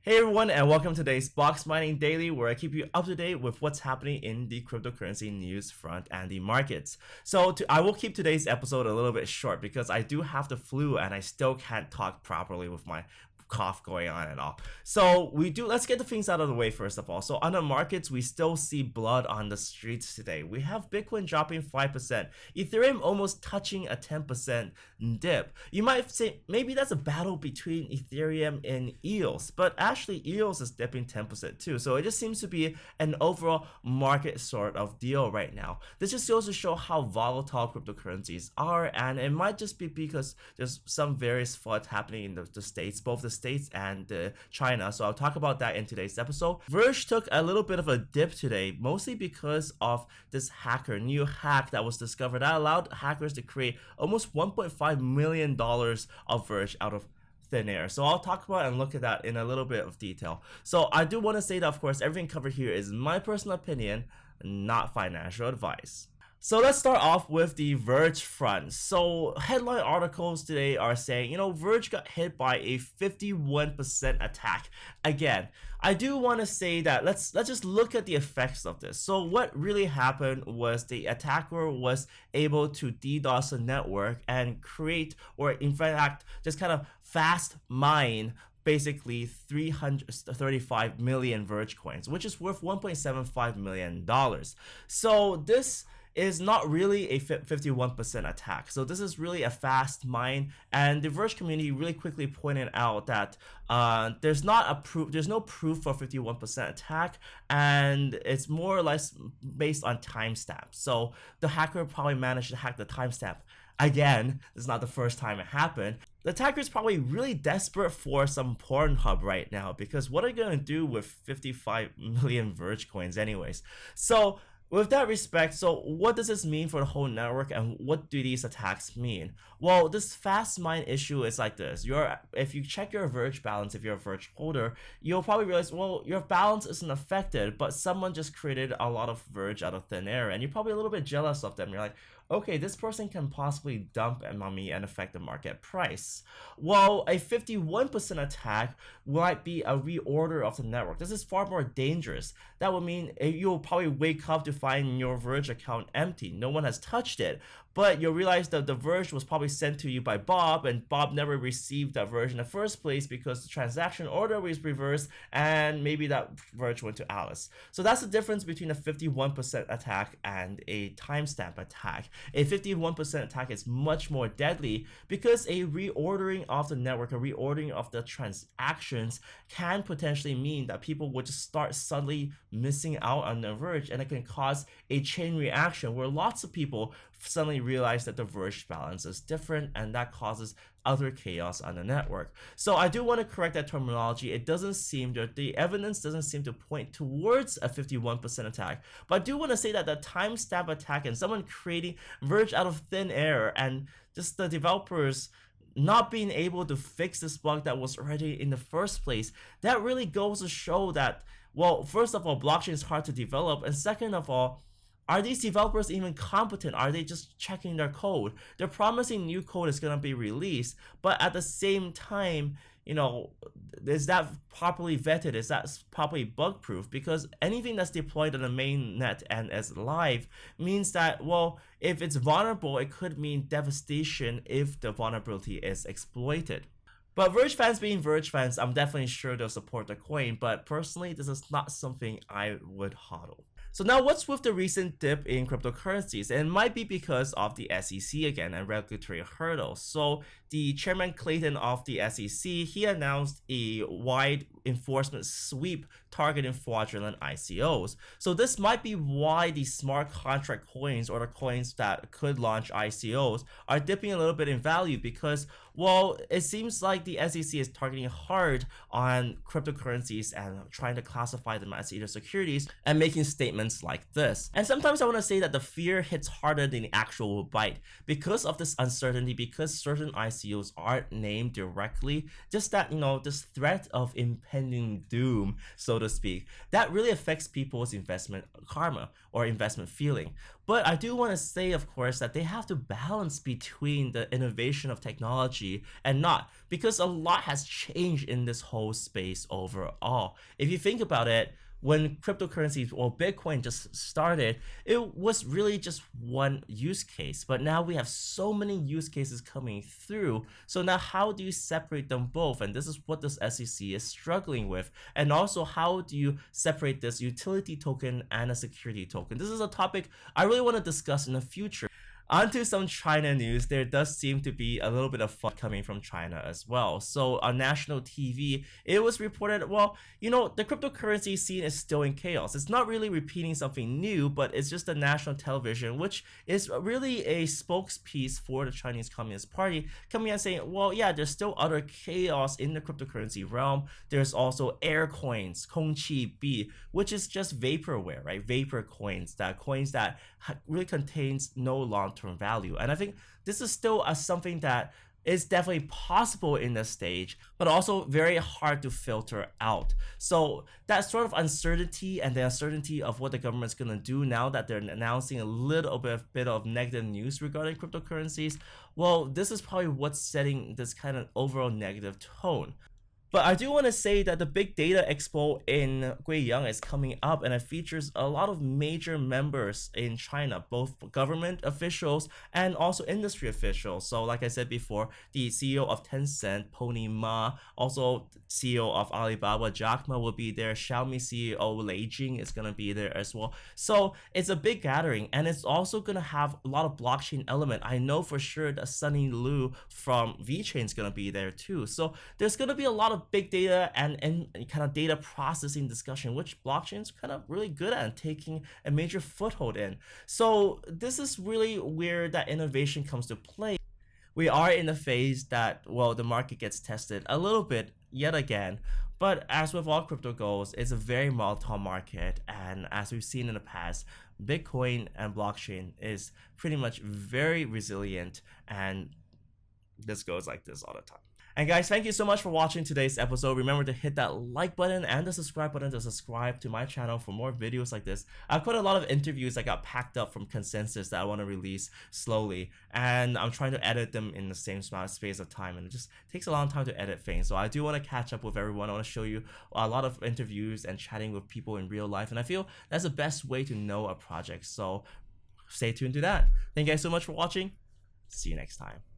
Hey everyone, and welcome to today's Boxmining Daily, where I keep you up to date with what's happening in the cryptocurrency news front and the markets. I will keep today's episode a little bit short because I do have the flu and I still can't talk properly with my cough going on and all. Let's get the things out of the way first of all. So on the markets, we still see blood on the streets today. We have Bitcoin dropping 5%, Ethereum almost touching a 10% dip. You might say maybe that's a battle between Ethereum and EOS, but actually EOS is dipping 10% too. So it just seems to be an overall market sort of deal right now. This just goes to show how volatile cryptocurrencies are, and it might just be because there's some various FUD happening in the states, both the States and China. So I'll talk about that in today's episode. Verge took a little bit of a dip today, mostly because of this new hack that was discovered that allowed hackers to create almost $1.5 million of Verge out of thin air. So I'll talk about and look at that in a little bit of detail. So I do want to say that, of course, everything covered here is my personal opinion, not financial advice. So let's start off with the Verge front. So headline articles today are saying, Verge got hit by a 51% attack. Again, I do want to say that let's just look at the effects of this. So what really happened was the attacker was able to DDoS the network and create, or in fact, just kind of fast mine basically 335 million Verge coins, which is worth $1.75 million. So this is not really a 51% attack. So this is really a fast mine, and the Verge community really quickly pointed out that there's no proof for 51% attack, and it's more or less based on timestamps. So the hacker probably managed to hack the timestamp. Again, this is not the first time it happened. The attacker is probably really desperate for some Pornhub right now, because what are you going to do with 55 million Verge coins anyways? So with that respect, so what does this mean for the whole network, and what do these attacks mean? Well, this fast mine issue is like this. If you check your Verge balance, if you're a Verge holder, you'll probably realize, well, your balance isn't affected, but someone just created a lot of Verge out of thin air, and you're probably a little bit jealous of them. You're like, okay, this person can possibly dump on me and affect the market price. Well, a 51% attack might be a reorder of the network. This is far more dangerous. That would mean you'll probably wake up to find your Verge account empty. No one has touched it, but you'll realize that the Verge was probably sent to you by Bob, and Bob never received that Verge in the first place because the transaction order was reversed, and maybe that Verge went to Alice. So that's the difference between a 51% attack and a timestamp attack. A 51% attack is much more deadly because a reordering of the network, a reordering of the transactions can potentially mean that people would just start suddenly missing out on the Verge, and it can cause a chain reaction where lots of people suddenly realize that the Verge balance is different, and that causes other chaos on the network. So I do want to correct that terminology. The evidence doesn't seem to point towards a 51% attack, but I do want to say that the timestamp attack and someone creating Verge out of thin air, and just the developers not being able to fix this bug that was already in the first place, that really goes to show that, well, first of all, blockchain is hard to develop, and second of all, are these developers even competent? Are they just checking their code? They're promising new code is going to be released, but at the same time, is that properly vetted? Is that properly bug proof? Because anything that's deployed on the main net and is live means that, well, if it's vulnerable, it could mean devastation if the vulnerability is exploited. But Verge fans being Verge fans, I'm definitely sure they'll support the coin, but personally, this is not something I would hodl. So now what's with the recent dip in cryptocurrencies? And it might be because of the SEC again and regulatory hurdles. So the chairman Clayton of the SEC, he announced a wide enforcement sweep targeting fraudulent ICOs. So this might be why the smart contract coins, or the coins that could launch ICOs, are dipping a little bit in value because, well, it seems like the SEC is targeting hard on cryptocurrencies and trying to classify them as either securities and making statements like this. And sometimes I want to say that the fear hits harder than the actual bite because of this uncertainty, because certain ICOs aren't named directly. Just that, this threat of impending doom, so to speak, that really affects people's investment karma or investment feeling. But I do want to say, of course, that they have to balance between the innovation of technology and not, because a lot has changed in this whole space overall. If you think about it, when cryptocurrencies or Bitcoin just started, it was really just one use case. But now we have so many use cases coming through. So now how do you separate them both? And this is what this SEC is struggling with. And also, how do you separate this utility token and a security token? This is a topic I really want to discuss in the future. Onto some China news, there does seem to be a little bit of FUD coming from China as well. So on national TV, it was reported, well, the cryptocurrency scene is still in chaos. It's not really repeating something new, but it's just the national television, which is really a spokespiece for the Chinese Communist Party, coming and saying, well, yeah, there's still other chaos in the cryptocurrency realm. There's also air coins, 空气币, which is just vaporware, right? Vapor coins that really contains no long-term value. And I think this is still something that is definitely possible in this stage, but also very hard to filter out. So that sort of uncertainty and the uncertainty of what the government's going to do now that they're announcing a little bit of negative news regarding cryptocurrencies, well, this is probably what's setting this kind of overall negative tone. But I do want to say that the Big Data Expo in Guiyang is coming up, and it features a lot of major members in China, both government officials and also industry officials. So like I said before, the CEO of Tencent, Pony Ma, also CEO of Alibaba, Jack Ma will be there. Xiaomi CEO Lei Jing is going to be there as well. So it's a big gathering, and it's also going to have a lot of blockchain element. I know for sure that Sunny Lu from VeChain is going to be there too. So there's going to be a lot of big data and kind of data processing discussion, which blockchain's kind of really good at and taking a major foothold in. So this is really where that innovation comes to play. We are in a phase that, well, the market gets tested a little bit yet again. But as with all crypto goes, it's a very volatile market. And as we've seen in the past, Bitcoin and blockchain is pretty much very resilient, and this goes like this all the time. And guys, thank you so much for watching today's episode. Remember to hit that like button and the subscribe button to subscribe to my channel for more videos like this. I've put a lot of interviews that got packed up from consensus that I want to release slowly, and I'm trying to edit them in the same space of time, and it just takes a long time to edit things. So I do want to catch up with everyone. I want to show you a lot of interviews and chatting with people in real life, and I feel that's the best way to know a project. So stay tuned to that. Thank you guys so much for watching. See you next time.